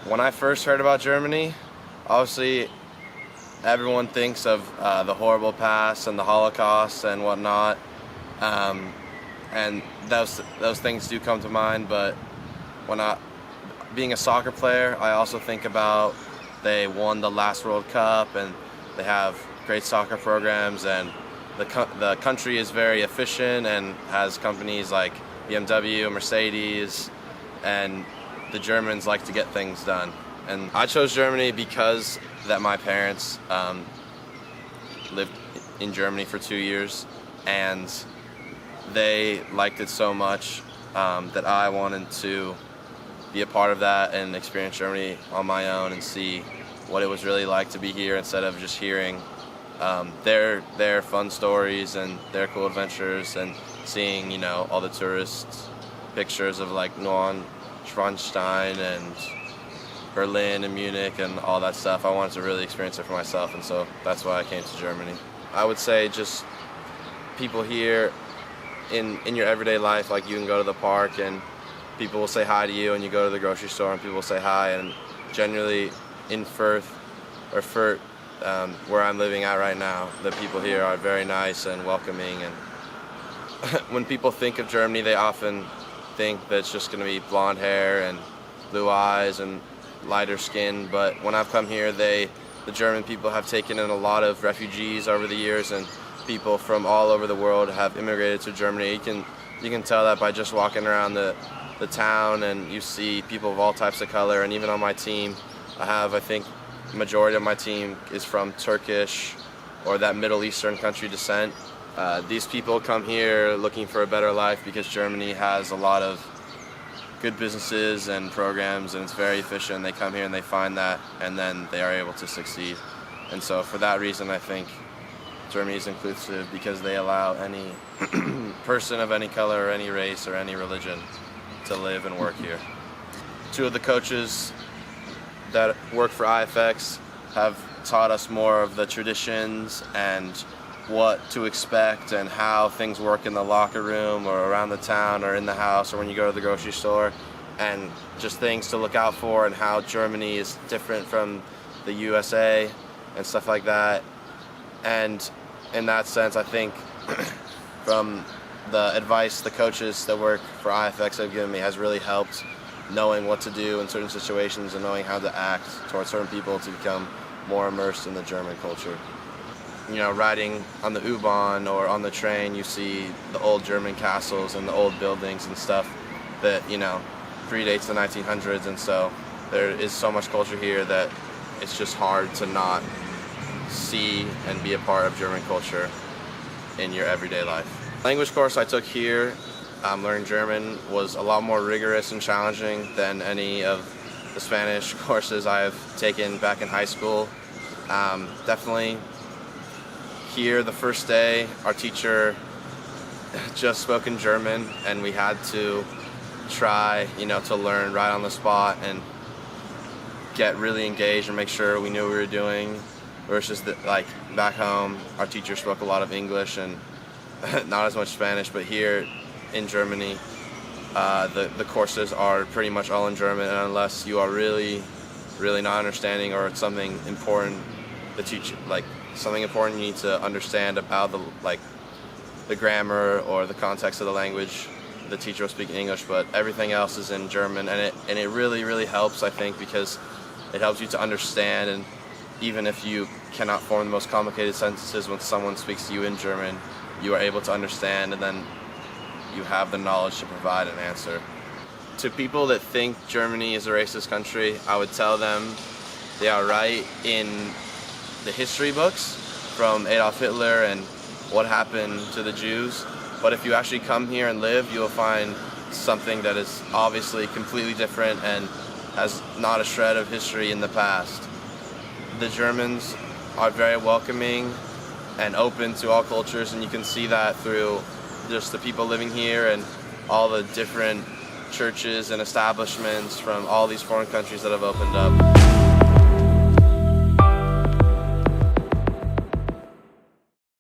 When I first heard about Germany, obviously everyone thinks of the horrible past and the Holocaust and whatnot, and those things do come to mind. But being a soccer player, I also think about they won the last World Cup and they have great soccer programs, and the country is very efficient and has companies like BMW, Mercedes, and the Germans like to get things done. And I chose Germany because that my parents lived in Germany for 2 years, and they liked it so much that I wanted to be a part of that and experience Germany on my own and see what it was really like to be here, instead of just hearing their fun stories and their cool adventures and seeing, you know, all the tourist pictures of like Neuschwanstein and Berlin and Munich and all that stuff. I wanted to really experience it for myself, and so that's why I came to Germany. I would say just people here in your everyday life, like you can go to the park and people will say hi to you, and you go to the grocery store and people will say hi, and generally in Fürth, where I'm living at right now, the people here are very nice and welcoming. And when people think of Germany, they often think that it's just going to be blonde hair and blue eyes and lighter skin, but when I've come here, the German people have taken in a lot of refugees over the years, and people from all over the world have immigrated to Germany. You can tell that by just walking around the town, and you see people of all types of color. And even on my team, I think the majority of my team is from Turkish or that Middle Eastern country descent. These people come here looking for a better life because Germany has a lot of good businesses and programs, and it's very efficient. They come here and they find that, and then they are able to succeed. And so for that reason, I think Germany is inclusive, because they allow any person of any color or any race or any religion to live and work here. Two of the coaches that work for IFX have taught us more of the traditions and what to expect and how things work in the locker room or around the town or in the house or when you go to the grocery store, and just things to look out for, and how Germany is different from the USA and stuff like that. And in that sense, I think from the advice the coaches that work for IFX have given me has really helped, knowing what to do in certain situations and knowing how to act towards certain people to become more immersed in the German culture. You know, riding on the U-Bahn or on the train, you see the old German castles and the old buildings and stuff that, you know, predates the 1900s, and so there is so much culture here that it's just hard to not see and be a part of German culture in your everyday life. Language course I took here, learning German, was a lot more rigorous and challenging than any of the Spanish courses I've taken back in high school. Definitely here, the first day, our teacher just spoke in German, and we had to try, you know, to learn right on the spot and get really engaged and make sure we knew what we were doing. Versus like back home, our teacher spoke a lot of English and not as much Spanish. But here in Germany, the courses are pretty much all in German, and unless you are really not understanding, or it's something important, the teacher, like something important you need to understand about the grammar or the context of the language, the teacher will speak in English, but everything else is in German. And it really helps, I think, because it helps you to understand, and even if you cannot form the most complicated sentences, when someone speaks to you in German, you are able to understand, and then you have the knowledge to provide an answer. To people that think Germany is a racist country, I would tell them they are right in the history books from Adolf Hitler and what happened to the Jews. But if you actually come here and live, you will find something that is obviously completely different and has not a shred of history in the past. The Germans are very welcoming and open to all cultures, and you can see that through just the people living here and all the different churches and establishments from all these foreign countries that have opened up.